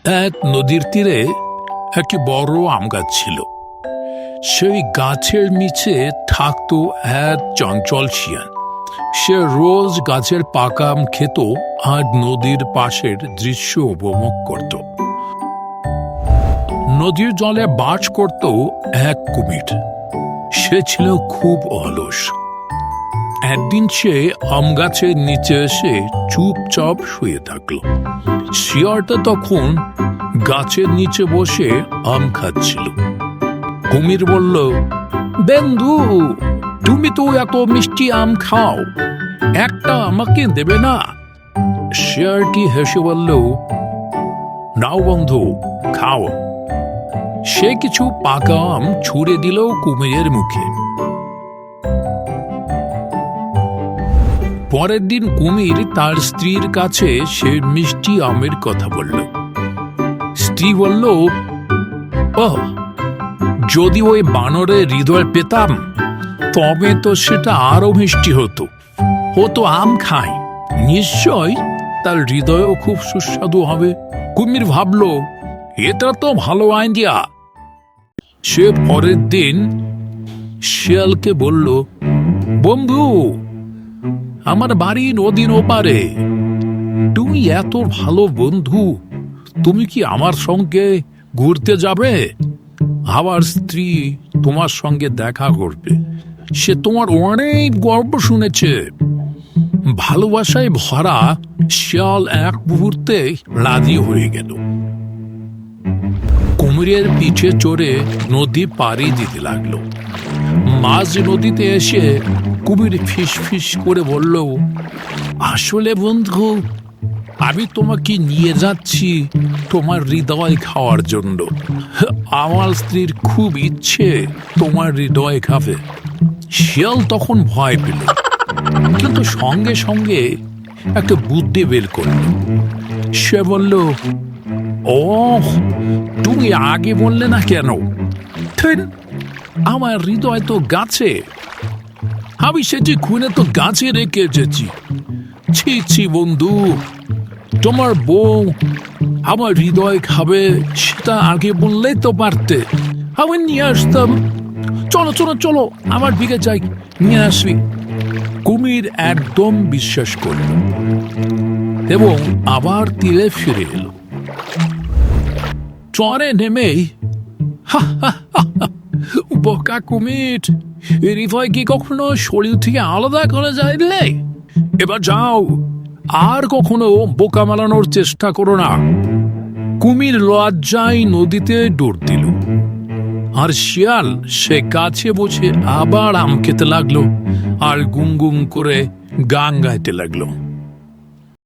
এক নদীর তীরে একটি বড় আম গাছ ছিল। সেই গাছের নিচে থাকত এক চঞ্চল শিয়াল। সে রোজ গাছের পাকা আম খেত আর নদীর পাশের দৃশ্য উপভোগ করত। নদীর জলে বাস করত এক কুমির। সে ছিল খুব অলস। একদিন সে আম গাছের নিচে এসে চুপচাপ শুয়ে থাকল। শিয়ালটা তখন গাছের নিচে বসে আম খাচ্ছিল। কুমির বলল, বন্ধু, তুমি তো এত মিষ্টি আম খাও, একটা আমাকে দেবে না? শিয়ালটি হেসে বলল, নাও বন্ধু, খাও। সে কিছু পাকা আম ছুঁড়ে দিল কুমিরের মুখে। পরের দিন কুমির তার স্ত্রীর কাছে সে মিষ্টি আমের কথা বলল। স্ত্রী বলল, ওহ, যদি ওই বানরের হৃদয় পেতাম তবে তো সেটা আরো মিষ্টি হতো। ও তো আম খায়, নিশ্চয় তার হৃদয়ও খুব সুস্বাদু হবে। কুমির ভাবল, এটা তো ভালো আইডিয়া। সে পরের দিন শিয়ালকে বলল, বন্ধু, আমার বাড়ি নদীর ওপারে। তুমি এত ভালো বন্ধু, তুমি কি আমার সঙ্গে ঘুরতে যাবে? আমার স্ত্রী তোমার সঙ্গে দেখা করবে। সে তোমার অনেক গল্প শুনেছে। ভালোবাসায় ভরা শিয়াল এক মুহূর্তে রাজি হয়ে গেল। কুমিরের পিঠে চড়ে নদী পাড়ি দিতে লাগলো। মাঝ নদীতে এসে কুমির ফিস ফিস করে বলল, আসলে বন্ধু, আমি তোমাকে নিয়ে যাচ্ছি তোমার হৃদয় খাওয়ার জন্য। আমার স্ত্রীর খুব ইচ্ছে তোমার হৃদয় খাবে। শিয়াল তখন ভয় পেল, কিন্তু সঙ্গে সঙ্গে একটা বুদ্ধি বের করল। সে বলল, ও, তুমি আগে বললে না কেন? আমার হৃদয় তো গাছে, আমি সেটি খুনে তো গাছে রেখে এসেছি। ছি ছি বন্ধু, তোমার বউ আমার হৃদয় খাবে সেটা আগে বললেই তো পারতে, আমি নিয়ে আসতাম। চলো চলো চলো, আমার দিকে যাই, নিয়ে আসবি। কুমির একদম বিশ্বাস করল এবং আবার তীরে ফিরে এলো। চরে নেমেই, বোকা কুমির, হৃদয় কি কখনো শরীর থেকে আলাদা করা যায়? এবার যাও, আর কখনো বোকা মালানোর চেষ্টা করো না। কুমির লজ্জায় নদীতে ডুব দিল, আর শিয়াল সে গাছে বসে আবার আম খেতে লাগলো আর গুম গুম করে গান গাইতে লাগলো।